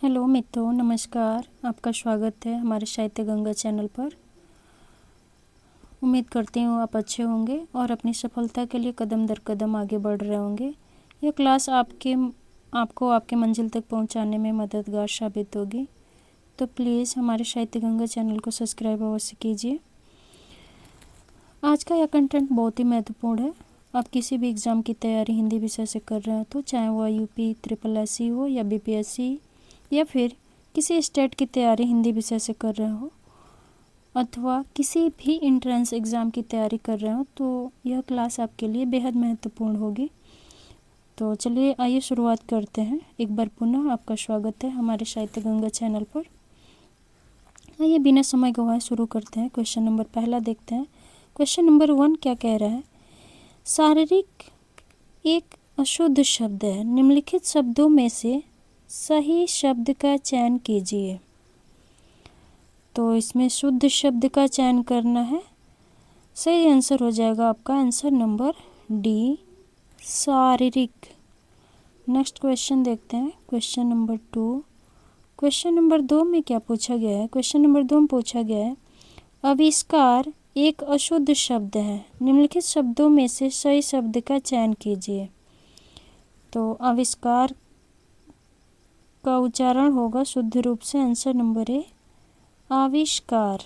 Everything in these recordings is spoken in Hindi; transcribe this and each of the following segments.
हेलो मित्रों, नमस्कार। आपका स्वागत है हमारे साहित्य गंगा चैनल पर। उम्मीद करती हूँ आप अच्छे होंगे और अपनी सफलता के लिए कदम दर कदम आगे बढ़ रहे होंगे। यह क्लास आपको आपके मंजिल तक पहुँचाने में मददगार साबित होगी, तो प्लीज़ हमारे साहित्य गंगा चैनल को सब्सक्राइब अवश्य कीजिए। आज का यह कंटेंट बहुत ही महत्वपूर्ण है। आप किसी भी एग्ज़ाम की तैयारी हिंदी विषय से कर रहे हो, तो चाहे वह यूपी SSSC हो या BPSC या फिर किसी स्टेट की तैयारी हिंदी विषय से कर रहे हो, अथवा किसी भी एंट्रेंस एग्ज़ाम की तैयारी कर रहे हो, तो यह क्लास आपके लिए बेहद महत्वपूर्ण होगी। तो चलिए आइए शुरुआत करते हैं। एक बार पुनः आपका स्वागत है हमारे साहित्य गंगा चैनल पर। आइए बिना समय गवाए शुरू करते हैं। क्वेश्चन नंबर पहला देखते हैं। क्वेश्चन नंबर 1 क्या कह रहा है? शारीरिक एक अशुद्ध शब्द है, निम्नलिखित शब्दों में से सही शब्द का चयन कीजिए। तो इसमें शुद्ध शब्द का चयन करना है। सही आंसर हो जाएगा आपका आंसर नंबर डी, शारीरिक। नेक्स्ट क्वेश्चन देखते हैं। Question number 2। क्वेश्चन नंबर 2 में क्या पूछा गया है? क्वेश्चन नंबर 2 में पूछा गया है, आविष्कार एक अशुद्ध शब्द है, निम्नलिखित शब्दों में से सही शब्द का चयन कीजिए। तो आविष्कार का उच्चारण होगा शुद्ध रूप से आंसर नंबर ए, आविष्कार।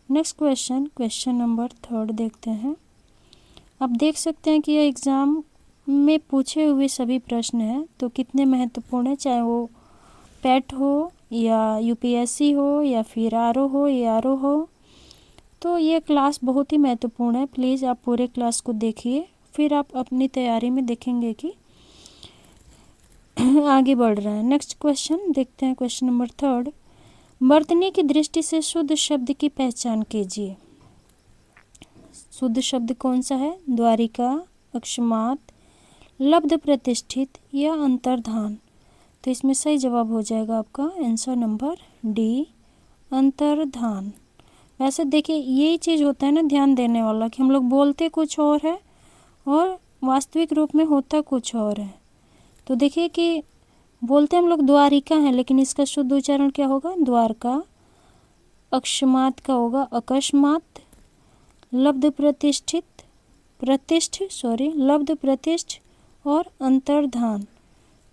नेक्स्ट क्वेश्चन, क्वेश्चन नंबर 3 देखते हैं। आप देख सकते हैं कि यह एग्ज़ाम में पूछे हुए सभी प्रश्न हैं, तो कितने महत्वपूर्ण है, चाहे वो पैट हो या UPSC हो या फिर RO हो या RO हो। तो ये क्लास बहुत ही महत्वपूर्ण है। प्लीज़ आप पूरे क्लास को देखिए, फिर आप अपनी तैयारी में देखेंगे कि आगे बढ़ रहा है। नेक्स्ट क्वेश्चन देखते हैं। क्वेश्चन नंबर 3, वर्तनी की दृष्टि से शुद्ध शब्द की पहचान कीजिए। शुद्ध शब्द कौन सा है? द्वारिका, अकस्मात, लब्ध प्रतिष्ठित या अंतर्धान। तो इसमें सही जवाब हो जाएगा आपका आंसर नंबर डी, अंतर्धान। वैसे देखिए यही चीज़ होता है ना ध्यान देने वाला, कि हम लोग बोलते कुछ और है और वास्तविक रूप में होता कुछ और है। तो देखिए कि बोलते हम लोग द्वारिका हैं, लेकिन इसका शुद्ध उच्चारण क्या होगा? द्वारका। अकस्मात का होगा अकस्मात। लब्ध प्रतिष्ठ और अंतर्धान।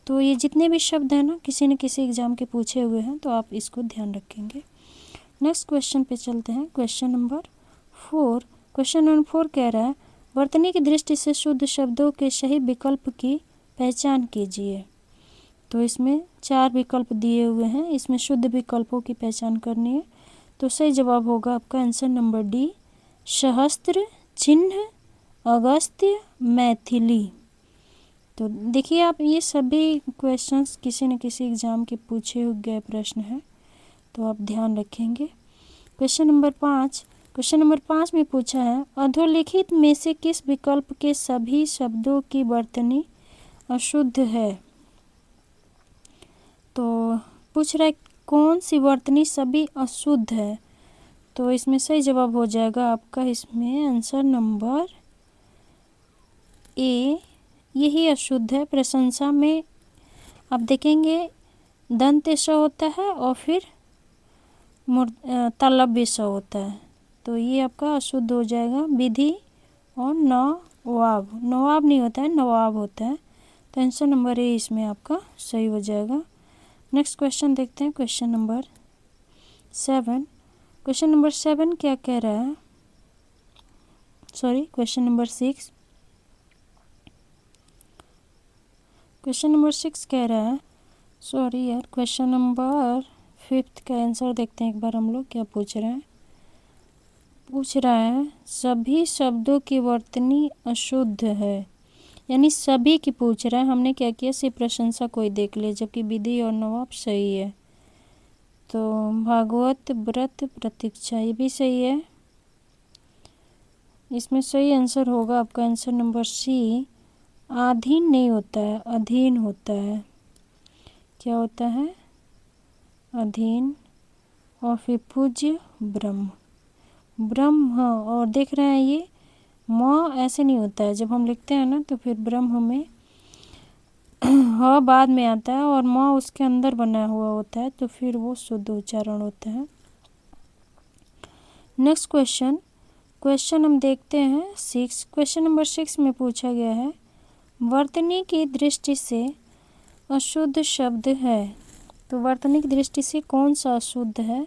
तो ये जितने भी शब्द हैं ना, किसी न किसी एग्जाम के पूछे हुए हैं, तो आप इसको ध्यान रखेंगे। नेक्स्ट क्वेश्चन पे चलते हैं। Question number 4। क्वेश्चन नंबर 4 कह रहा है, वर्तनी की दृष्टि से शुद्ध शब्दों के सही विकल्प की पहचान कीजिए। तो इसमें 4 विकल्प दिए हुए हैं, इसमें शुद्ध विकल्पों की पहचान करनी है। तो सही जवाब होगा आपका आंसर नंबर डी, सहस्त्र, चिन्ह, अगस्त्य, मैथिली। तो देखिए आप ये सभी क्वेश्चंस किसी न किसी एग्जाम के पूछे गए प्रश्न हैं, तो आप ध्यान रखेंगे। Question number 5। क्वेश्चन नंबर 5 में पूछा है, अधोलिखित में से किस विकल्प के सभी शब्दों की वर्तनी अशुद्ध है? तो पूछ रहा है कौन सी वर्तनी सभी अशुद्ध है। तो इसमें सही जवाब हो जाएगा आपका इसमें आंसर नंबर ए, यही अशुद्ध है। प्रशंसा में आप देखेंगे दंत स होता है और फिर तालव्य स होता है, तो ये आपका अशुद्ध हो जाएगा। विधि और नवाब, नवाब नहीं होता है, नवाब होता है। तो आंसर नंबर ए इसमें आपका सही हो जाएगा। नेक्स्ट क्वेश्चन देखते हैं। Question number 7। क्वेश्चन नंबर 7 क्या कह रहा है? Question number 6। क्वेश्चन नंबर 6 कह रहा है, क्वेश्चन नंबर 5 का आंसर देखते हैं एक बार हम लोग क्या पूछ रहे हैं। पूछ रहा है सभी शब्दों की वर्तनी अशुद्ध है, यानी सभी की पूछ रहा है। हमने क्या किया, सिर्फ प्रशंसा कोई देख ले, जबकि विधि और नवाब सही है। तो भागवत, व्रत, प्रतीक्षा ये भी सही है। इसमें सही आंसर होगा आपका आंसर नंबर सी, आधीन नहीं होता है, अधीन होता है। क्या होता है? अधीन। और फिर पूज्य ब्रह्म, ब्रह्म। और देख रहे हैं ये म ऐसे नहीं होता है, जब हम लिखते हैं ना तो फिर ब्रह्म में ह बाद में आता है और म उसके अंदर बना हुआ होता है, तो फिर वो शुद्ध उच्चारण होता है। नेक्स्ट क्वेश्चन हम देखते हैं 6। क्वेश्चन नंबर 6 में पूछा गया है वर्तनी की दृष्टि से अशुद्ध शब्द है। तो वर्तनी की दृष्टि से कौन सा अशुद्ध है?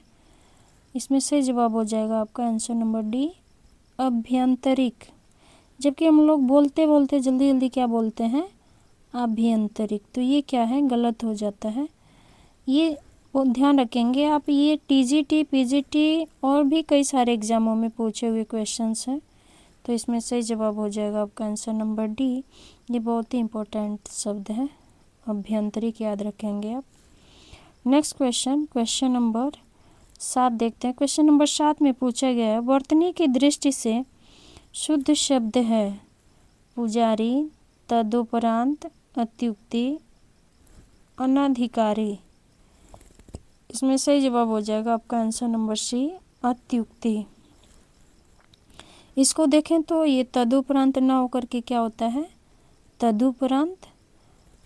इसमें सही जवाब हो जाएगा आपका आंसर नंबर डी, अभ्यंतरिक। जबकि हम लोग बोलते बोलते जल्दी जल्दी क्या बोलते हैं? आभ्यंतरिक। तो ये क्या है? गलत हो जाता है। ये वो ध्यान रखेंगे आप, ये टीजीटी, पीजीटी और भी कई सारे एग्जामों में पूछे हुए क्वेश्चंस हैं। तो इसमें सही जवाब हो जाएगा आपका आंसर नंबर डी। ये बहुत ही इम्पोर्टेंट शब्द है, अभ्यंतरिक, याद रखेंगे आप। नेक्स्ट क्वेश्चन नंबर 7 देखते हैं। क्वेश्चन नंबर 7 में पूछा गया है वर्तनी की दृष्टि से शुद्ध शब्द है पुजारी, तदुपरांत, अत्युक्ति, अनाधिकारी। इसमें सही जवाब हो जाएगा आपका आंसर नंबर सी, अत्युक्ति। इसको देखें तो ये तदुपरांत ना होकर के क्या होता है? तदुपरांत,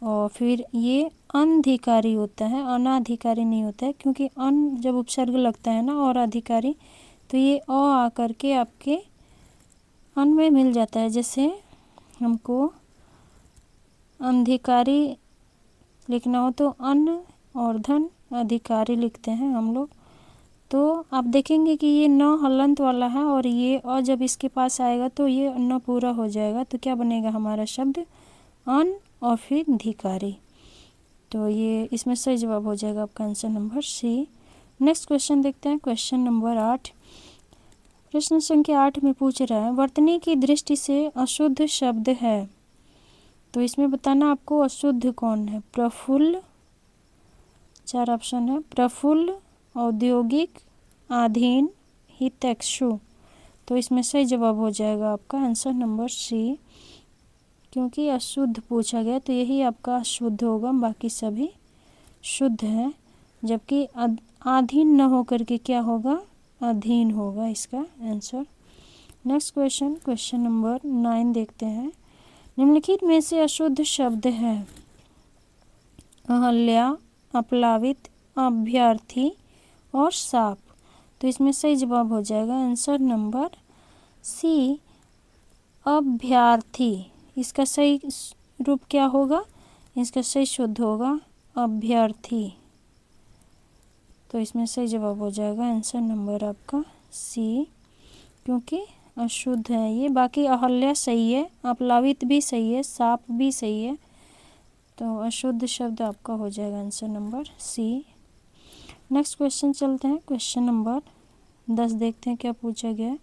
और फिर ये अनधिकारी होता है, अनाधिकारी नहीं होता है, क्योंकि अन जब उपसर्ग लगता है ना और अधिकारी, तो ये अ आकर के आपके अन में मिल जाता है। जैसे हमको अधिकारी लिखना हो तो अन्न और धन अधिकारी लिखते हैं हम लोग। तो आप देखेंगे कि ये न हलंत वाला है और ये अ जब इसके पास आएगा तो ये न पूरा हो जाएगा, तो क्या बनेगा हमारा शब्द? अन और फिर धिकारी। तो ये इसमें सही जवाब हो जाएगा आपका answer number C. Next question देखते हैं, क्वेश्चन नंबर 8। प्रश्न संख्या 8 में पूछ रहा है वर्तनी की दृष्टि से अशुद्ध शब्द है। तो इसमें बताना आपको अशुद्ध कौन है? प्रफुल्ल, 4 ऑप्शन है, प्रफुल्ल, औद्योगिक, आधीन, हितैषु। तो इसमें सही जवाब हो जाएगा आपका आंसर नंबर सी, क्योंकि अशुद्ध पूछा गया तो यही आपका अशुद्ध होगा, बाकी सभी शुद्ध है। जबकि आधीन न होकर के क्या होगा? अधीन होगा इसका आंसर। नेक्स्ट क्वेश्चन नंबर 9 देखते हैं। निम्नलिखित में से अशुद्ध शब्द है अहल्या, अपलावित, अभ्यर्थी और साप। तो इसमें सही जवाब हो जाएगा आंसर नंबर सी, अभ्यर्थी। इसका सही रूप क्या होगा? इसका सही शुद्ध होगा अभ्यर्थी। तो इसमें सही जवाब हो जाएगा आंसर नंबर आपका सी, क्योंकि अशुद्ध है ये। बाकी अहल्या सही है, अपलावित भी सही है, साप भी सही है। तो अशुद्ध शब्द आपका हो जाएगा answer number C. Next question चलते हैं, क्वेश्चन नंबर 10 देखते हैं क्या पूछा गया है।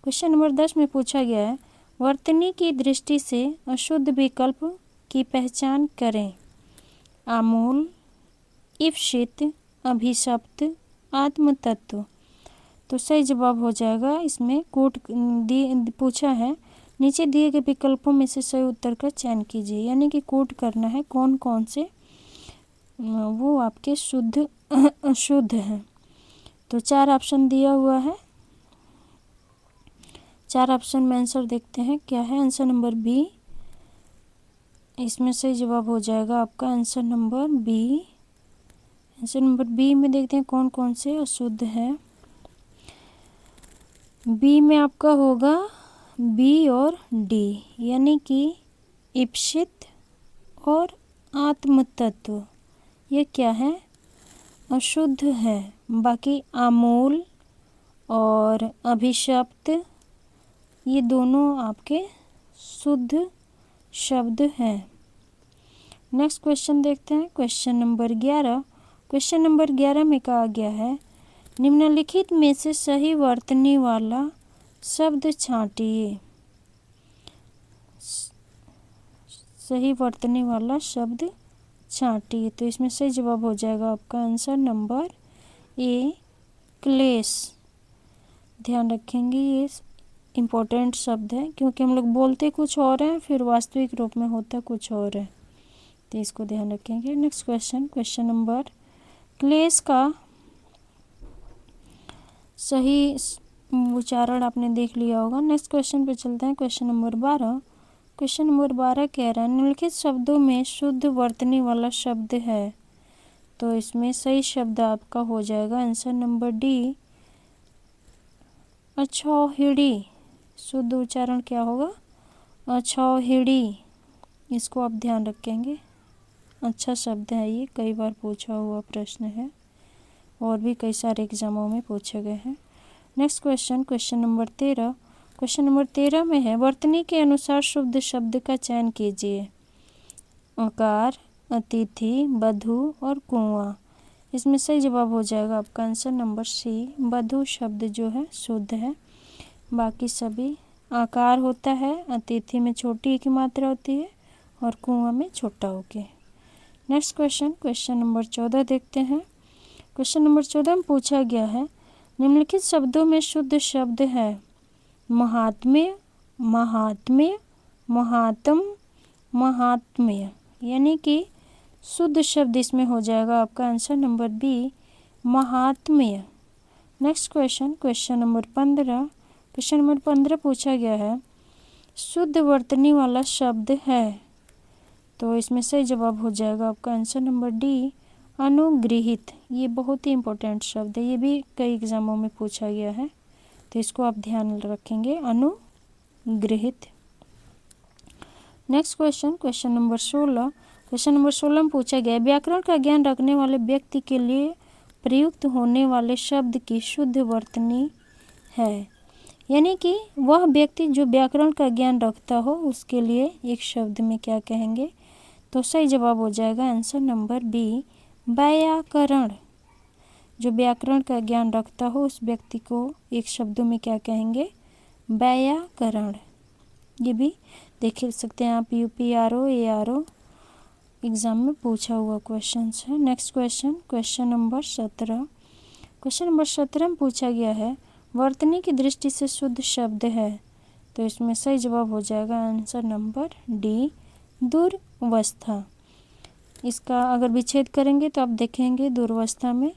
क्वेश्चन नंबर 10 में पूछा गया है वर्तनी की दृष्टि से अशुद्ध विकल्प की पहचान करें। आमूल, ईप्सित, अभिशप्त, आत्मतत्व। तो सही जवाब हो जाएगा इसमें कूट पूछा है नीचे दिए गए विकल्पों में से सही उत्तर का चयन कीजिए, यानी कि कूट करना है कौन कौन से वो आपके शुद्ध अशुद्ध हैं। तो 4 ऑप्शन दिया हुआ है, 4 ऑप्शन में आंसर देखते हैं क्या है। आंसर नंबर बी, इसमें सही जवाब हो जाएगा आपका answer number B. Answer number B में देखते हैं कौन कौन से अशुद्ध है। बी में आपका होगा बी और डी, यानी कि ईप्सित और आत्मतत्व, ये क्या है? अशुद्ध है। बाकी आमूल और अभिशप्त ये दोनों आपके शुद्ध शब्द हैं। नेक्स्ट क्वेश्चन देखते हैं, क्वेश्चन नंबर 11। क्वेश्चन नंबर 11 में कहा गया है निम्नलिखित में से सही वर्तनी वाला शब्द छांटिए। सही वर्तनी वाला शब्द छांटिए। तो इसमें सही जवाब हो जाएगा आपका आंसर नंबर ए, क्लेश। ध्यान रखेंगे ये इम्पोर्टेंट शब्द है, क्योंकि हम लोग बोलते कुछ और हैं फिर वास्तविक रूप में होता कुछ और है, तो इसको ध्यान रखेंगे। नेक्स्ट क्वेश्चन नंबर, क्लेश का सही उच्चारण आपने देख लिया होगा। नेक्स्ट क्वेश्चन पे चलते हैं, क्वेश्चन नंबर 12। क्वेश्चन नंबर 12 कह रहा है निम्नलिखित शब्दों में शुद्ध वर्तनी वाला शब्द है। तो इसमें सही शब्द आपका हो जाएगा आंसर नंबर डी, अछौहिड़ी। शुद्ध उच्चारण क्या होगा? अछौहिड़ी। इसको आप ध्यान रखेंगे, अच्छा शब्द है ये, कई बार पूछा हुआ प्रश्न है और भी कई सारे एग्जामों में पूछे गए हैं। Next question, question number 13। Question number 13 में है वर्तनी के अनुसार शुद्ध शब्द का चयन कीजिए। आकार, अतिथि, बधू और कुआं। इसमें सही जवाब हो जाएगा आपका आंसर नंबर सी, बधू शब्द जो है शुद्ध है। बाकी सभी आकार होता है, अतिथि में छोटी की मात्रा होती है और कुआं में छोटा होके। नेक्स्ट क्वेश्चन, क्वेश्चन नंबर 14 देखते हैं। क्वेश्चन नंबर 14 में पूछा गया है निम्नलिखित शब्दों में शुद्ध शब्द है महात्म्य, महात्म्य, महात्म, महात्म्य। यानी कि शुद्ध शब्द इसमें हो जाएगा आपका आंसर नंबर बी, महात्म्य। Next question, question number 15। Question number 15 पूछा गया है शुद्ध वर्तनी वाला शब्द है। तो इसमें सही जवाब हो जाएगा आपका आंसर नंबर डी, अनुगृहित। ये बहुत ही इम्पोर्टेंट शब्द है, ये भी कई एग्जामों में पूछा गया है, तो इसको आप ध्यान रखेंगे, अनुगृहित। Next question, question number 16। Question number 16 में पूछा गया व्याकरण का ज्ञान रखने वाले व्यक्ति के लिए प्रयुक्त होने वाले शब्द की शुद्ध वर्तनी है। यानी कि वह व्यक्ति जो व्याकरण का ज्ञान रखता हो उसके लिए एक शब्द में क्या कहेंगे? तो सही जवाब हो जाएगा आंसर नंबर बी, व्याकरण। जो व्याकरण का ज्ञान रखता हो उस व्यक्ति को एक शब्दों में क्या कहेंगे? व्याकरण। ये भी देख सकते हैं आप, यूपीआरओ एआरओ एग्जाम में पूछा हुआ क्वेश्चन है। Next question, question number 17। Question number 17 में पूछा गया है वर्तनी की दृष्टि से शुद्ध शब्द है। तो इसमें सही जवाब हो जाएगा आंसर नंबर डी, दुर्वस्था। इसका अगर विच्छेद करेंगे तो आप देखेंगे दुर्वस्था में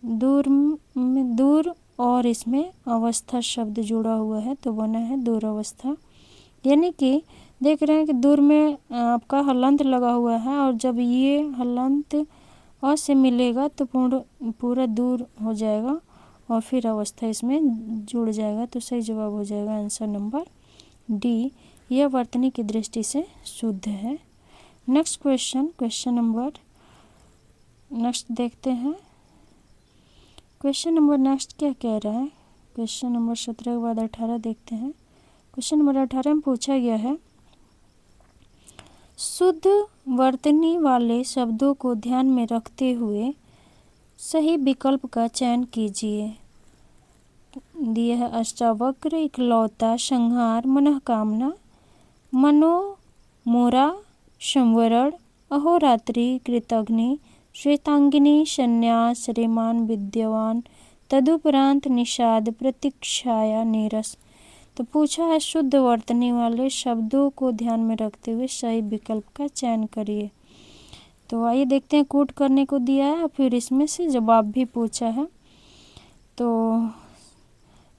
दूर और इसमें अवस्था शब्द जुड़ा हुआ है तो बना है दुरवस्था। यानी कि देख रहे हैं कि दूर में आपका हलंत लगा हुआ है और जब ये हलंत अ से मिलेगा तो पूरा दूर हो जाएगा और फिर अवस्था इसमें जुड़ जाएगा। तो सही जवाब हो जाएगा आंसर नंबर डी, यह वर्तनी की दृष्टि से शुद्ध है। Next question, question number next देखते हैं। क्वेश्चन नंबर नेक्स्ट क्या कह रहा है? क्वेश्चन नंबर 17 के बाद 18 देखते हैं। क्वेश्चन नंबर 18 में पूछा गया है शुद्ध वर्तनी वाले शब्दों को ध्यान में रखते हुए सही विकल्प का चयन कीजिए। दिया है अष्टावक्र, इकलौता, संहार, मनःकामना, मनोमोरा, संवरण, अहोरात्रि, कृतघ्नि, श्वेतांगिनी, संन्यास, श्रीमान, विद्यवान, तदुपरांत निषाद, प्रतीक्षाया, नीरस। तो पूछा है शुद्ध वर्तनी वाले शब्दों को ध्यान में रखते हुए सही विकल्प का चयन करिए। तो आइए देखते हैं, कूट करने को दिया है फिर इसमें से जवाब भी पूछा है। तो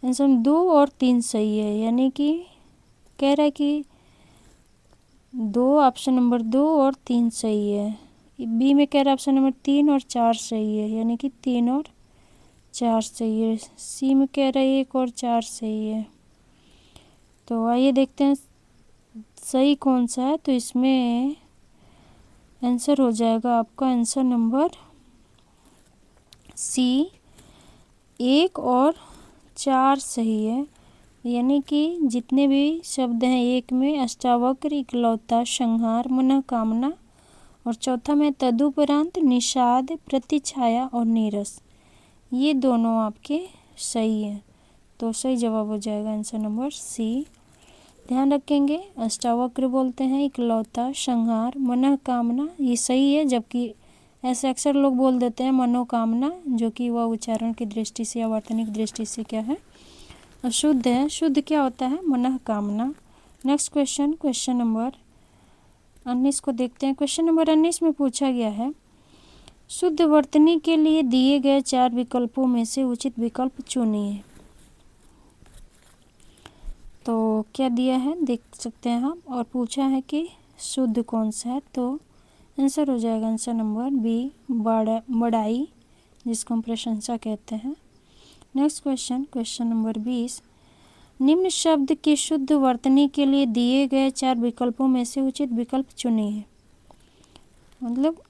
आंसर 2 और 3 सही है, यानी कि कह रहा है कि 2 ऑप्शन नंबर 2 और 3 सही है। बी में कह रहा है ऑप्शन नंबर 3 और 4 सही है, यानी कि 3 और 4 सही है। सी में कह रहा है 1 और 4 सही है। तो आइए देखते हैं सही कौन सा है। तो इसमें आंसर हो जाएगा आपका आंसर नंबर सी, 1 और 4 सही है। यानी कि जितने भी शब्द हैं, एक में अष्टावक्र, इकलौता, संहार, मनःकामना और चौथा में तदुपरांत, निषाद, प्रतिछाया और नीरस, ये दोनों आपके सही हैं। तो सही जवाब हो जाएगा आंसर नंबर सी। ध्यान रखेंगे, अष्टावक्र बोलते हैं, इकलौता, संहार, मनःकामना ये सही है, जबकि ऐसे अक्सर लोग बोल देते हैं मनोकामना, जो कि वह उच्चारण की दृष्टि से या वर्तनिक दृष्टि से क्या है? अशुद्ध है। शुद्ध क्या होता है? मनःकामना। नेक्स्ट क्वेश्चन, क्वेश्चन नंबर 19 को देखते हैं। क्वेश्चन नंबर 19 में पूछा गया है शुद्ध वर्तनी के लिए दिए गए 4 विकल्पों में से उचित विकल्प चुनिए। तो क्या दिया है देख सकते हैं हम, और पूछा है कि शुद्ध कौन सा है, तो आंसर हो जाएगा आंसर नंबर बी, बड़ाई, जिसको हम प्रशंसा कहते हैं। नेक्स्ट क्वेश्चन, क्वेश्चन नंबर 20, निम्न शब्द की शुद्ध वर्तनी के लिए दिए गए 4 विकल्पों में से उचित विकल्प चुनिए। मतलब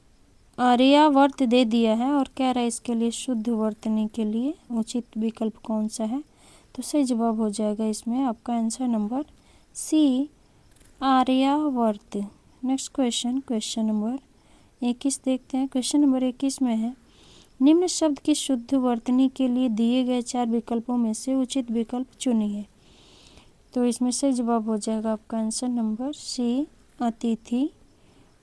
आर्यावर्त दे दिया है और कह रहा है इसके लिए शुद्ध वर्तनी के लिए उचित विकल्प कौन सा है, तो सही जवाब हो जाएगा इसमें आपका answer number C, Aryavarta. Next question, question number 21 देखते हैं। क्वेश्चन नंबर 21 में है, निम्न शब्द की शुद्ध वर्तनी के लिए दिए गए 4 विकल्पों में से उचित विकल्प चुनिए। तो इसमें सही जवाब हो जाएगा आपका आंसर नंबर सी, अतिथि।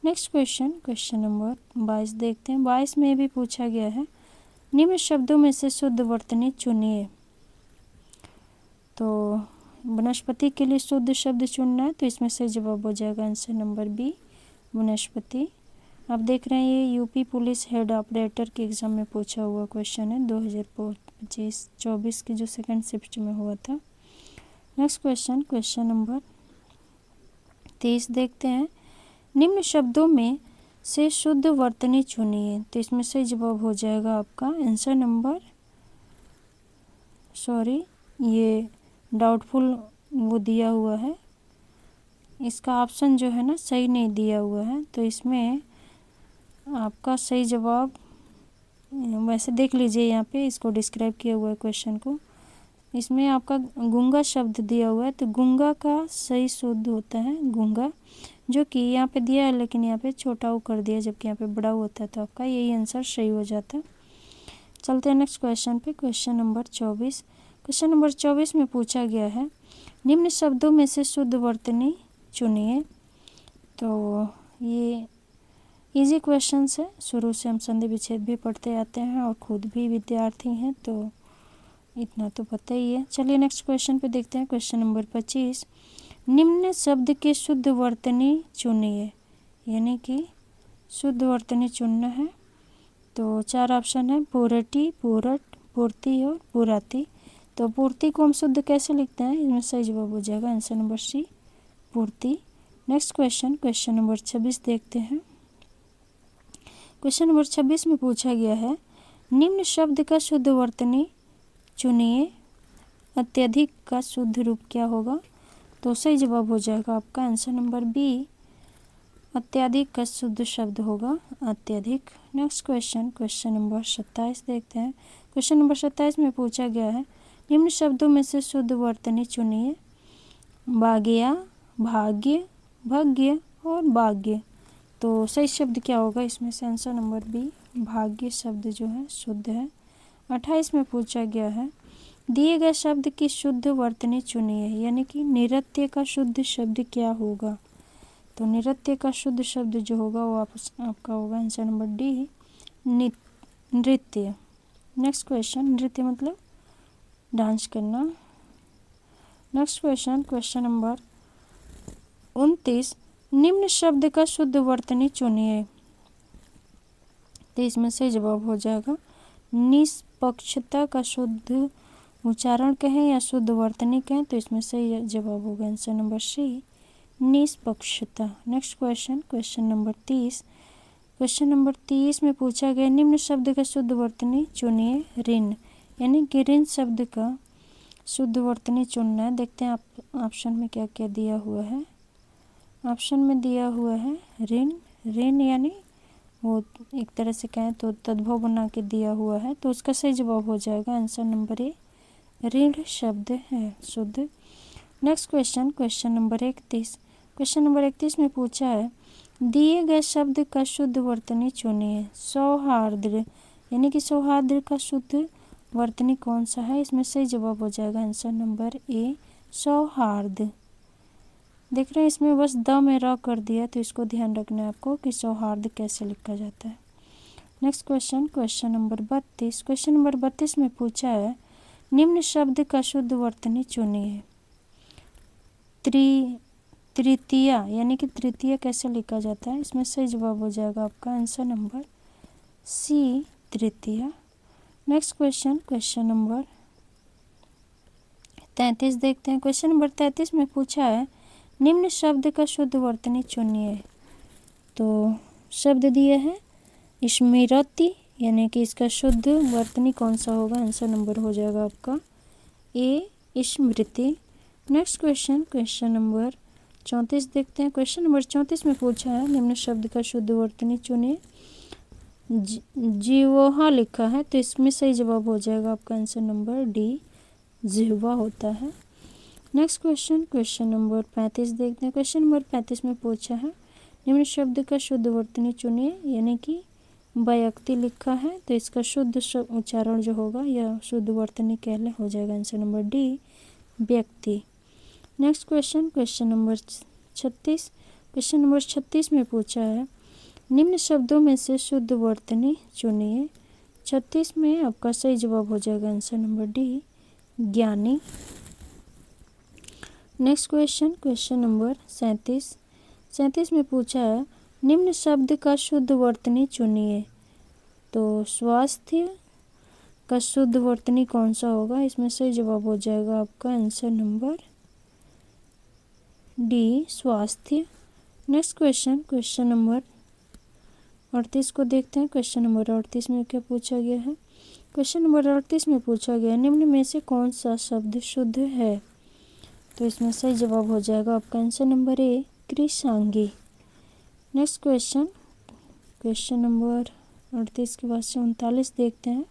नेक्स्ट क्वेश्चन, क्वेश्चन नंबर 22 देखते हैं। 22 में भी पूछा गया है, निम्न शब्दों में से शुद्ध वर्तनी चुनिए। तो वनस्पति के लिए शुद्ध शब्द चुनना है, तो इसमें सही जवाब हो जाएगा आंसर नंबर बी, वनस्पति। आप देख रहे हैं ये यूपी पुलिस हेड ऑपरेटर के एग्ज़ाम में पूछा हुआ क्वेश्चन है 2025-24 की जो सेकंड शिफ्ट में हुआ था। नेक्स्ट क्वेश्चन, क्वेश्चन नंबर 23 देखते हैं। निम्न शब्दों में से शुद्ध वर्तनी चुनिए, तो इसमें सही जवाब हो जाएगा आपका आंसर नंबर, सॉरी ये डाउटफुल वो दिया हुआ है, इसका ऑप्शन जो है ना सही नहीं दिया हुआ है, तो इसमें आपका सही जवाब, वैसे देख लीजिए यहाँ पे इसको डिस्क्राइब किया हुआ है क्वेश्चन को, इसमें आपका गूंगा शब्द दिया हुआ है, तो गूंगा का सही शुद्ध होता है गूंगा, जो कि यहाँ पे दिया है लेकिन यहाँ पे छोटा ऊ कर दिया, जबकि यहाँ पे बड़ा होता है, तो आपका यही आंसर सही हो जाता है। चलते हैं नेक्स्ट क्वेश्चन पे, क्वेश्चन नंबर 24। क्वेश्चन नंबर 24 में पूछा गया है, निम्न शब्दों में से शुद्ध वर्तनी चुनिए। तो ये इजी क्वेश्चन है, शुरू से हम संधि विच्छेद भी पढ़ते आते हैं और खुद भी विद्यार्थी हैं, तो इतना तो पता ही है। चलिए नेक्स्ट क्वेश्चन पे देखते हैं। क्वेश्चन नंबर 25, निम्न शब्द की शुद्ध वर्तनी चुनिए, यानी कि शुद्ध वर्तनी चुनना है। तो 4 ऑप्शन है, पूरटी, पूरट, पूर्ति और पुराती। तो पूर्ति को हम शुद्ध कैसे लिखते हैं, इसमें सही जवाब हो जाएगा आंसर नंबर सी, पूर्ति। नेक्स्ट क्वेश्चन, क्वेश्चन नंबर 26 देखते हैं। क्वेश्चन नंबर 26 में पूछा गया है, निम्न शब्द का शुद्ध वर्तनी चुनिए, अत्यधिक का शुद्ध रूप क्या होगा। तो सही जवाब हो जाएगा आपका आंसर नंबर बी, अत्यधिक का शुद्ध शब्द होगा अत्यधिक। नेक्स्ट क्वेश्चन, क्वेश्चन नंबर 27 देखते हैं। क्वेश्चन नंबर 27 में पूछा गया है, निम्न शब्दों में से शुद्ध वर्तनी चुनिए, भाग्या, भाग्य, भाग्य और भाग्य। तो सही शब्द क्या होगा, इसमें से आंसर नंबर बी, भाग्य शब्द जो है शुद्ध है। 28 में पूछा गया है, दिए गए शब्द की शुद्ध वर्तनी चुनिए, यानी कि नृत्य का शुद्ध शब्द क्या होगा। तो नृत्य का शुद्ध शब्द जो होगा वो आपका होगा आंसर नंबर डी, नृत्य। नेक्स्ट क्वेश्चन, नृत्य मतलब डांस करना। नेक्स्ट क्वेश्चन, क्वेश्चन नंबर 29, निम्न शब्द का शुद्ध वर्तनी चुनिए। तो इसमें से जवाब हो जाएगा, निष्पक्षता का शुद्ध उच्चारण कहें या शुद्ध वर्तनी कहें, तो इसमें सही जवाब होगा आंसर नंबर सी, निष्पक्षता। Next question, question number 30। Question number 30 में पूछा गया, निम्न शब्द का शुद्ध वर्तनी चुनिए, ऋण, यानी कि ऋण शब्द का शुद्ध वर्तनी चुनना है। देखते हैं आप ऑप्शन में क्या क्या दिया हुआ है। ऑप्शन में दिया हुआ है ऋण, ऋण यानी वो एक तरह से कहें तो तद्भव बना के दिया हुआ है, तो उसका सही जवाब हो जाएगा आंसर नंबर ए, ऋण शब्द है शुद्ध। Next question, question number 31। Question number 31 में पूछा है, दिए गए शब्द का शुद्ध वर्तनी चुनिए, सौहार्द, यानी कि सौहार्द का शुद्ध वर्तनी कौन सा है, इसमें सही जवाब हो जाएगा आंसर नंबर ए, सौहार्द। देख रहे हैं इसमें बस द में र कर दिया, तो इसको ध्यान रखना है आपको कि सौहार्द कैसे लिखा जाता है। Next question, question number 32। Question number 32 में पूछा है, निम्न शब्द का शुद्ध वर्तनी चुनिए, तृतीया, यानी कि तृतीय कैसे लिखा जाता है, इसमें सही जवाब हो जाएगा आपका आंसर नंबर सी, तृतीया। नेक्स्ट क्वेश्चन, क्वेश्चन नंबर 33 देखते हैं। क्वेश्चन नंबर 33 में पूछा है निम्न शब्द का शुद्ध वर्तनी चुनिए। तो शब्द दिए हैं स्मृति, यानी कि इसका शुद्ध वर्तनी कौन सा होगा? आंसर नंबर हो जाएगा आपका ए स्मृति। नेक्स्ट क्वेश्चन, क्वेश्चन नंबर 34 देखते हैं। क्वेश्चन नंबर 34 में पूछा है निम्न शब्द का शुद्ध वर्तनी चुनिए। जिह्वा लिखा है, तो इसमें सही जवाब हो जाएगा आपका आंसर नंबर डी, जिह्वा होता है। नेक्स्ट क्वेश्चन, क्वेश्चन नंबर 35 देखते हैं। क्वेश्चन नंबर 35 में पूछा है निम्न शब्द का शुद्ध वर्तनी चुनिए, यानी कि व्यक्ति लिखा है, तो इसका शुद्ध उच्चारण जो होगा या शुद्ध वर्तनी कहले हो जाएगा आंसर नंबर डी, व्यक्ति। Next question, question number 36। Question number 36 में पूछा है निम्न शब्दों में से शुद्ध वर्तनी चुनिए। 36 में आपका सही जवाब हो जाएगा आंसर नंबर डी, ज्ञानी। Next question, question number 37। 37 में पूछा है निम्न शब्द का शुद्ध वर्तनी चुनिए। तो स्वास्थ्य का शुद्ध वर्तनी कौन सा होगा? इसमें सही जवाब हो जाएगा आपका आंसर नंबर डी, स्वास्थ्य। नेक्स्ट क्वेश्चन, क्वेश्चन नंबर 38 को देखते हैं। क्वेश्चन नंबर 38 में क्या पूछा गया है? क्वेश्चन नंबर 38 में पूछा गया निम्न में से कौन सा शब्द शुद्ध है? तो इसमें सही जवाब हो जाएगा आपका answer number A, Krishangi. Next question, question number 38 के बाद से 39 देखते हैं।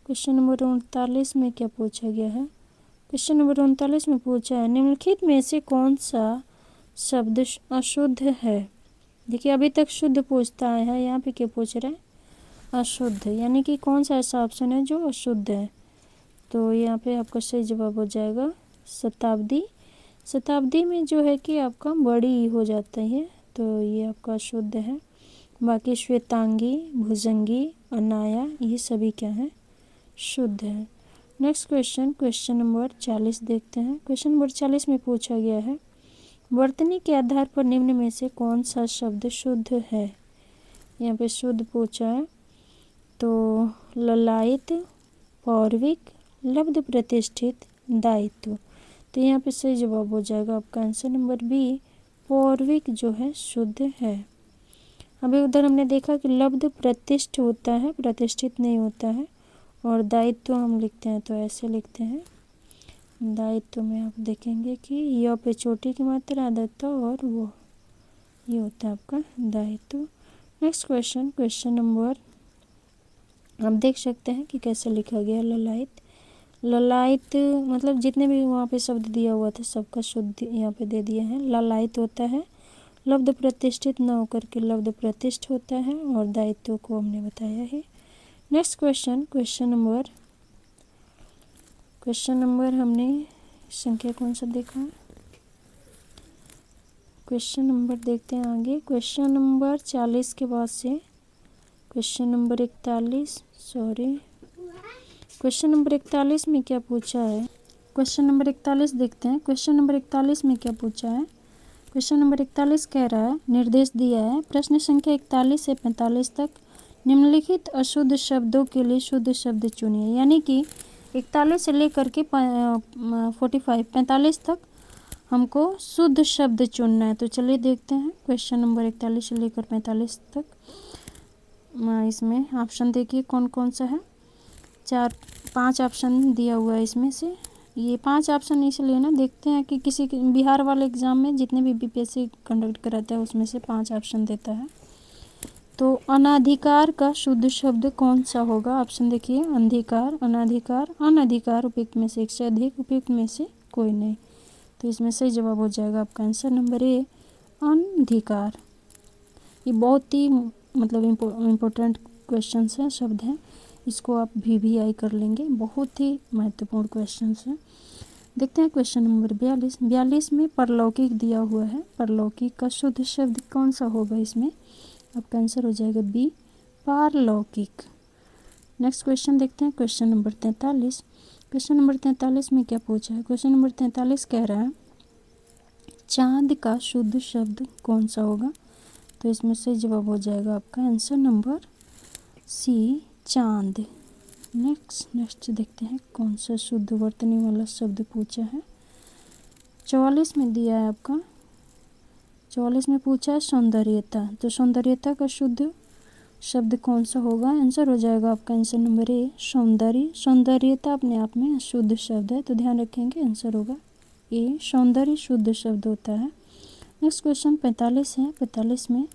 क्वेश्चन नंबर 39 में क्या पूछा गया है? क्वेश्चन नंबर 39 में पूछा है निम्नलिखित में से कौन सा शब्द अशुद्ध है? देखिए अभी तक शुद्ध पूछता है, यहाँ पे क्या पूछ रहा है? अशुद्ध, यानी कि कौन सा ऐसा ऑप्शन है जो अशुद्ध है? तो यहाँ पे आपका सही जवाब हो जाएगा शताब्दी। शताब्दी में जो है कि आपका बड़ी हो जाता है, तो ये आपका शुद्ध है। बाकी श्वेतांगी, भुजंगी, अनाया, ये सभी क्या है? शुद्ध है। नेक्स्ट क्वेश्चन, क्वेश्चन नंबर 40 देखते हैं। क्वेश्चन नंबर 40 में पूछा गया है वर्तनी के आधार पर निम्न में से कौन सा शब्द शुद्ध है? यहाँ पे शुद्ध पूछा है, तो ललायित, पौर्विक, लब्ध प्रतिष्ठित, दायित्व। तो यहाँ पे सही जवाब हो जाएगा आपका आंसर नंबर बी, पौर्विक जो है शुद्ध है। अभी उधर हमने देखा कि लब्ध प्रतिष्ठ होता है, प्रतिष्ठित नहीं होता है। और दायित्व हम लिखते हैं तो ऐसे लिखते हैं। दायित्व में आप देखेंगे कि य पे चोटी की मात्रा आदत और वो ये होता है आपका दायित्व। नेक्स्ट क्वेश्चन, क्वेश्चन नंबर आप देख सकते हैं कि कैसे लिखा गया ललायित। ललायित मतलब जितने भी वहाँ पे शब्द दिया हुआ था सबका शुद्ध यहाँ पे दे दिया है। ललायित होता है लब्ध प्रतिष्ठित न होकर के लब्ध प्रतिष्ठ होता है, और दायित्व को हमने बताया है। नेक्स्ट क्वेश्चन, क्वेश्चन नंबर हमने संख्या कौन सा देखा? क्वेश्चन नंबर देखते हैं आगे। क्वेश्चन नंबर 40 के बाद से क्वेश्चन नंबर 41, क्वेश्चन नंबर 41 में क्या पूछा है? क्वेश्चन नंबर 41 देखते हैं। क्वेश्चन नंबर 41 में क्या पूछा है? क्वेश्चन नंबर 41 कह रहा है निर्देश दिया है प्रश्न संख्या 41 से 45 तक निम्नलिखित अशुद्ध शब्दों के लिए शुद्ध शब्द चुनिए। यानी कि 41 से लेकर के 45 तक हमको शुद्ध शब्द चुनना है। तो चलिए देखते हैं क्वेश्चन नंबर 41 से लेकर 45 तक। इसमें ऑप्शन देखिए कौन कौन सा है। 5 ऑप्शन दिया हुआ है। इसमें से ये 5 ऑप्शन इसलिए ना देखते हैं कि किसी बिहार वाले एग्ज़ाम में जितने भी बीपीएससी कंडक्ट कराता है उसमें से 5 ऑप्शन देता है। तो अनाधिकार का शुद्ध शब्द कौन सा होगा? ऑप्शन देखिए अंधिकार, अनाधिकार, अनधिकार, उपयुक्त में से एक से अधिक, उपयुक्त में से कोई नहीं। तो इसमें सही जवाब हो जाएगा आपका आंसर नंबर ए, अनधिकार। ये बहुत ही मतलब इम्पोर्टेंट क्वेश्चन है, शब्द हैं। इसको आप VVI कर लेंगे, बहुत ही महत्वपूर्ण क्वेश्चन है। देखते हैं क्वेश्चन नंबर 42 में परलौकिक दिया हुआ है। परलौकिक का शुद्ध शब्द कौन सा होगा? इसमें आपका आंसर हो जाएगा बी, पारलौकिक। नेक्स्ट क्वेश्चन देखते हैं क्वेश्चन नंबर 43। क्वेश्चन नंबर 43 में क्या पूछा है? क्वेश्चन नंबर 43 कह रहा है चांद का शुद्ध शब्द कौन सा होगा? तो इसमें से जवाब हो जाएगा आपका आंसर नंबर सी, चांद। नेक्स्ट देखते हैं कौन सा शुद्ध वर्तनी वाला शब्द पूछा है। 44 में दिया है आपका, 44 में पूछा है सौंदर्यता। तो सौंदर्यता का शुद्ध शब्द कौन सा होगा? आंसर हो जाएगा आपका आंसर नंबर ए, सौंदर्य। सौंदर्यता अपने आप में शुद्ध शब्द है, तो ध्यान रखेंगे आंसर होगा ए, सौंदर्य शुद्ध शब्द होता है। नेक्स्ट क्वेश्चन 45 है। 45 में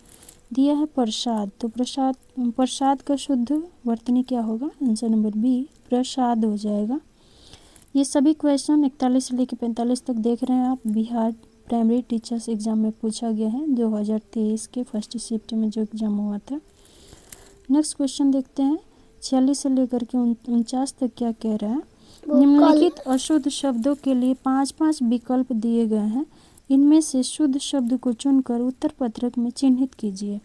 दिया है प्रसाद। तो प्रसाद का शुद्ध वर्तनी क्या होगा? आंसर नंबर बी, प्रसाद हो जाएगा। ये सभी क्वेश्चन 41 से लेकर 45 तक देख रहे हैं आप, बिहार प्राइमरी टीचर्स एग्जाम में पूछा गया है 2023 के फर्स्ट शिफ्ट में जो एग्जाम हुआ था। नेक्स्ट क्वेश्चन देखते हैं 46 से लेकर के 49 तक क्या कह रहा है। निम्नलिखित अशुद्ध शब्दों के लिए 5-5 विकल्प दिए गए हैं, इनमें से शुद्ध शब्द को चुनकर उत्तर पत्रक में चिन्हित कीजिए।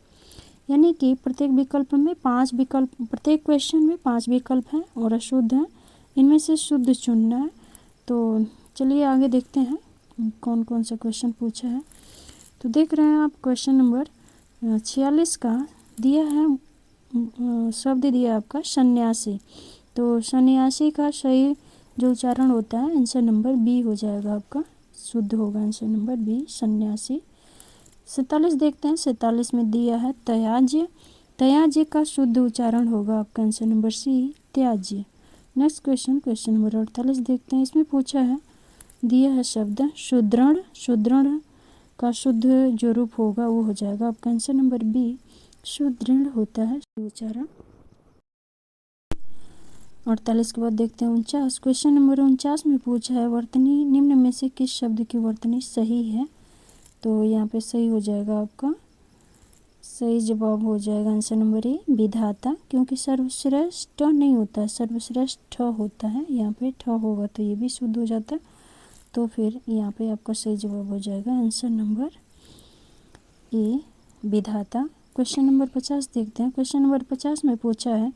यानी कि प्रत्येक विकल्प में 5 विकल्प, प्रत्येक क्वेश्चन में 5 विकल्प हैं और अशुद्ध हैं, इनमें से शुद्ध चुनना है। तो चलिए आगे देखते हैं कौन कौन सा क्वेश्चन पूछा है। तो देख रहे हैं आप क्वेश्चन नंबर 46 का दिया है, शब्द दिया आपका सन्यासी। तो सन्यासी का सही जो उच्चारण होता है आंसर नंबर बी हो जाएगा आपका, शुद्ध होगा आंसर नंबर बी, सन्यासी। 47 देखते हैं। 47 में दिया है त्याज्य। त्याज्य का शुद्ध उच्चारण होगा आपका आंसर नंबर सी, त्याज्य। नेक्स्ट क्वेश्चन नंबर 48 देखते हैं। इसमें पूछा है, दिया है शब्द सुदृढ़। सुदृढ़ का शुद्ध जो रूप होगा वो हो जाएगा आपका आंसर नंबर बी, सुदृढ़ होता है उच्चारण। 48 के बाद देखते हैं 49। क्वेश्चन नंबर 49 में पूछा है वर्तनी निम्न में से किस शब्द की वर्तनी सही है? तो यहाँ पे सही हो जाएगा आपका, सही जवाब हो जाएगा आंसर नंबर ए, विधाता। क्योंकि सर्वश्रेष्ठ नहीं होता है, सर्वश्रेष्ठ होता है, यहाँ पे ठ होगा तो ये भी शुद्ध हो जाता है। तो फिर यहाँ पे आपका सही जवाब हो जाएगा आंसर नंबर ए, विधाता। क्वेश्चन नंबर 50 देखते हैं। क्वेश्चन नंबर 50 में पूछा है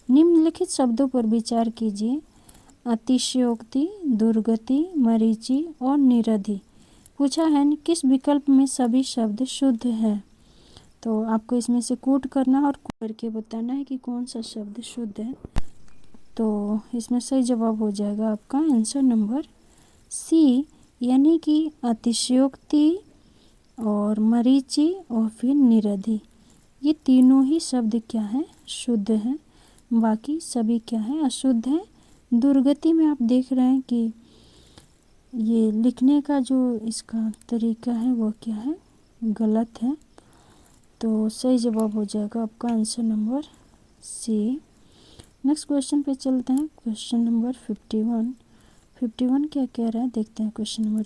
निम्नलिखित शब्दों पर विचार कीजिए। अतिशयोक्ति, दुर्गति, मरीचि और निरधि। पूछा है किस विकल्प में सभी शब्द शुद्ध हैं? तो आपको इसमें से कोट करना और करके बताना है कि कौन सा शब्द शुद्ध है। तो इसमें सही जवाब हो जाएगा आपका आंसर नंबर सी, यानी कि अतिशयोक्ति और मरीचि और फिर निरधि, ये तीनों ही शब्द क्या हैं? शुद्ध हैं। बाकी सभी क्या हैं? अशुद्ध हैं। दुर्गति में आप देख रहे हैं कि ये लिखने का जो इसका तरीका है वो क्या है? गलत है। तो सही जवाब हो जाएगा आपका answer number C. Next question पे चलते हैं। क्वेश्चन नंबर 51 क्या कह रहा है देखते हैं। क्वेश्चन नंबर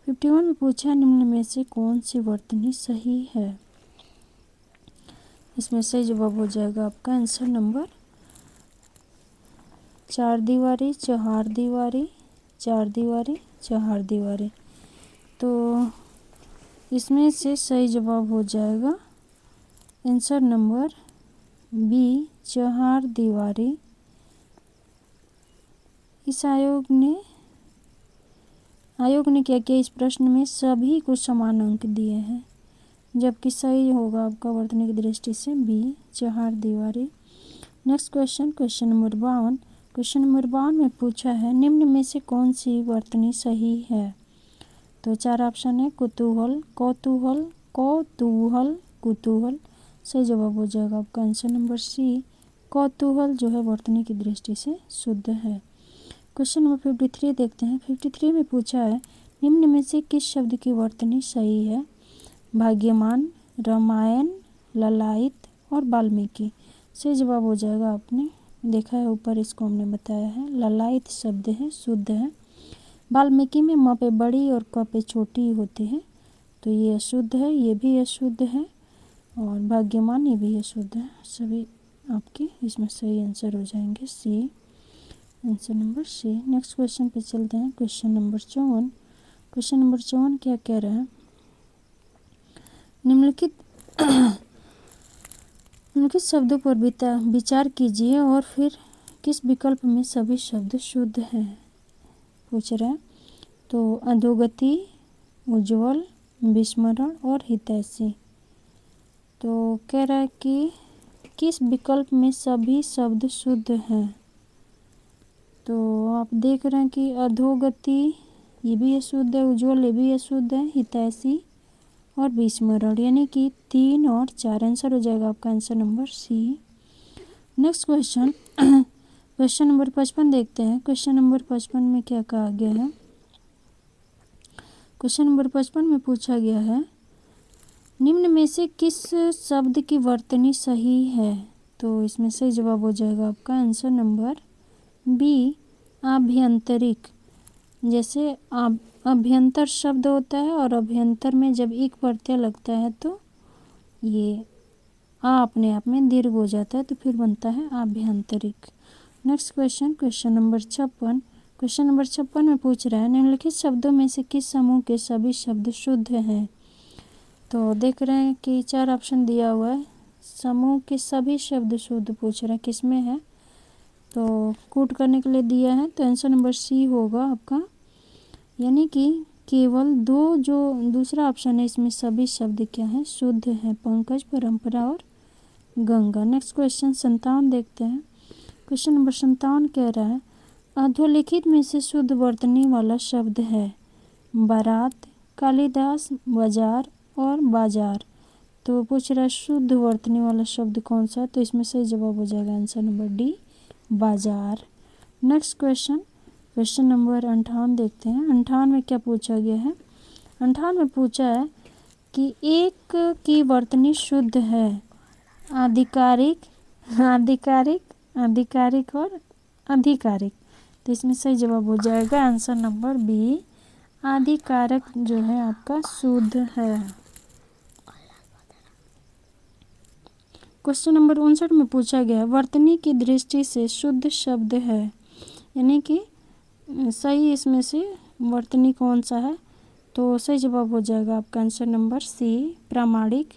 51 में पूछा निम्न में से कौन सी वर्तनी सही है? इसमें सही जवाब हो जाएगा आपका आंसर नंबर 4 दीवारी, 4 दीवारी, 4 दीवारी, 4 दीवारी। तो इसमें से सही जवाब हो जाएगा आंसर नंबर बी, 4 दीवारी। इस आयोग ने क्या किया, इस प्रश्न में सभी को समान अंक दिए हैं, जबकि सही होगा आपका वर्तनी की दृष्टि से बी, 4 दीवारी। Next question number 52। Question number 52 में पूछा है निम्न में से कौन सी वर्तनी सही है? तो 4 ऑप्शन है कुतूहल, कौतूहल, कौतूहल, कुतूहल। सही जवाब हो जाएगा आपका आंसर नंबर सी, कौतूहल जो है वर्तनी की दृष्टि से शुद्ध है। क्वेश्चन नंबर 53 देखते हैं। 53 में पूछा है निम्न में से किस शब्द की वर्तनी सही है? भाग्यमान, रामायण, ललायत और वाल्मीकि। सही जवाब हो जाएगा, आपने देखा है ऊपर इसको हमने बताया है, ललायत शब्द है, शुद्ध है। वाल्मीकि में म पे बड़ी और क पे छोटी होती है, तो ये अशुद्ध है, ये भी अशुद्ध है, और भाग्यमान ये भी अशुद्ध है। सभी आपके इसमें सही आंसर हो जाएंगे C, answer number C. Next question पे चलते हैं। Question number 54। क्वेश्चन नंबर 54 क्या कह रहा है? निम्नलिखित शब्दों पर विचार कीजिए और फिर किस विकल्प में सभी शब्द शुद्ध हैं पूछ रहा है। तो अधोगति, उज्ज्वल, विस्मरण और हितैषी। तो कह रहा है कि किस विकल्प में सभी शब्द शुद्ध हैं? तो आप देख रहे हैं कि अधोगति ये भी अशुद्ध है, उज्ज्वल ये भी अशुद्ध है, हितैषी और विस्मरण, यानी कि 3 और 4 आंसर हो जाएगा आपका answer number C. Next question question number 55 देखते हैं। क्वेश्चन नंबर 55 में क्या कहा गया है? क्वेश्चन नंबर 55 में पूछा गया है निम्न में से किस शब्द की वर्तनी सही है? तो इसमें सही जवाब हो जाएगा आपका आंसर नंबर बी, आभ्यंतरिक। जैसे अभ्यंतर शब्द होता है और अभ्यंतर में जब एक प्रत्यय लगता है तो ये अपने आप में दीर्घ हो जाता है, तो फिर बनता है आभ्यंतरिक। Next question question number 56। Question number 56 में पूछ रहा है निम्नलिखित शब्दों में से किस समूह के सभी शब्द शुद्ध हैं? तो देख रहे हैं कि 4 ऑप्शन दिया हुआ है, समूह के सभी शब्द शुद्ध पूछ रहे हैं, किस में है? तो कूट करने के लिए दिया है, तो आंसर नंबर सी होगा आपका, यानी कि केवल 2 जो दूसरा ऑप्शन है इसमें सभी शब्द क्या है? शुद्ध है, पंकज, परंपरा और गंगा। नेक्स्ट क्वेश्चन 57 देखते हैं। क्वेश्चन नंबर 57 कह रहा है अधोलिखित में से शुद्ध वर्तनी वाला शब्द है बारात, कालिदास, बाजार और बाजार। तो पूछ रहा है शुद्ध वर्तनी वाला शब्द कौन सा है? तो इसमें सही जवाब हो जाएगा आंसर नंबर डी, बाजार। नेक्स्ट क्वेश्चन क्वेश्चन नंबर 58 देखते हैं। 58 में क्या पूछा गया है? 58 में पूछा है कि एक की वर्तनी शुद्ध है आधिकारिक, आधिकारिक और आधिकारिक। तो इसमें सही जवाब हो जाएगा आंसर नंबर बी, आधिकारक जो है आपका शुद्ध है। क्वेश्चन नंबर 59 में पूछा गया वर्तनी की दृष्टि से शुद्ध शब्द है, यानी कि सही इसमें से वर्तनी कौन सा है? तो सही जवाब हो जाएगा आपका आंसर नंबर सी, प्रामाणिक।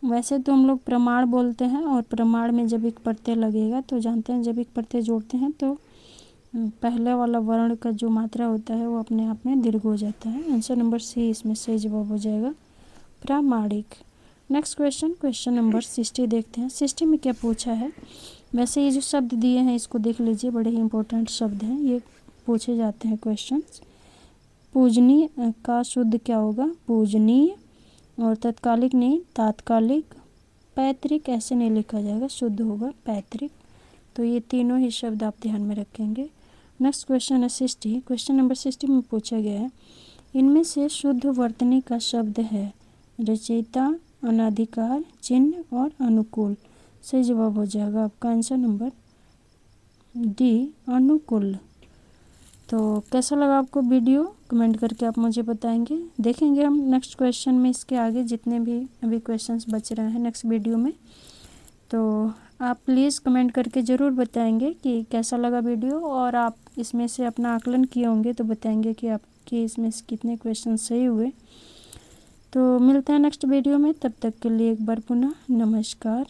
वैसे तो हम लोग प्रमाण बोलते हैं और प्रमाण में जब एक प्रत्यय लगेगा तो जानते हैं जब एक प्रत्यय जोड़ते हैं तो पहले वाला वर्ण का जो मात्रा होता है वो अपने आप में दीर्घ हो जाता है। आंसर नंबर सी इसमें सही जवाब हो जाएगा, प्रामाणिक। नेक्स्ट क्वेश्चन क्वेश्चन नंबर 60 देखते हैं। 60 में क्या पूछा है? वैसे ये जो शब्द दिए हैं इसको देख लीजिए, बड़े ही इंपॉर्टेंट शब्द हैं, ये पूछे जाते हैं क्वेश्चन। पूजनीय का शुद्ध क्या होगा? पूजनीय। और तत्कालिक नहीं, तात्कालिक। पैतृक ऐसे नहीं लिखा जाएगा, शुद्ध होगा पैतृक। तो ये तीनों ही शब्द आप ध्यान में रखेंगे। नेक्स्ट क्वेश्चन है 60। क्वेश्चन नंबर 60 में पूछा गया है इनमें से शुद्ध वर्तनी का शब्द है रचयिता, अनाधिकार, चिन्ह और अनुकूल। सही जवाब हो जाएगा आपका आंसर नंबर डी, अनुकूल। तो कैसा लगा आपको वीडियो? कमेंट करके आप मुझे बताएंगे। देखेंगे हम नेक्स्ट क्वेश्चन में इसके आगे जितने भी अभी क्वेश्चंस बच रहे हैं नेक्स्ट वीडियो में। तो आप प्लीज़ कमेंट करके ज़रूर बताएंगे कि कैसा लगा वीडियो, और आप इसमें से अपना आकलन किए होंगे तो बताएंगे कि आपके इसमें से कितने क्वेश्चन सही हुए। तो मिलते हैं नेक्स्ट वीडियो में, तब तक के लिए एक बार पुनः नमस्कार।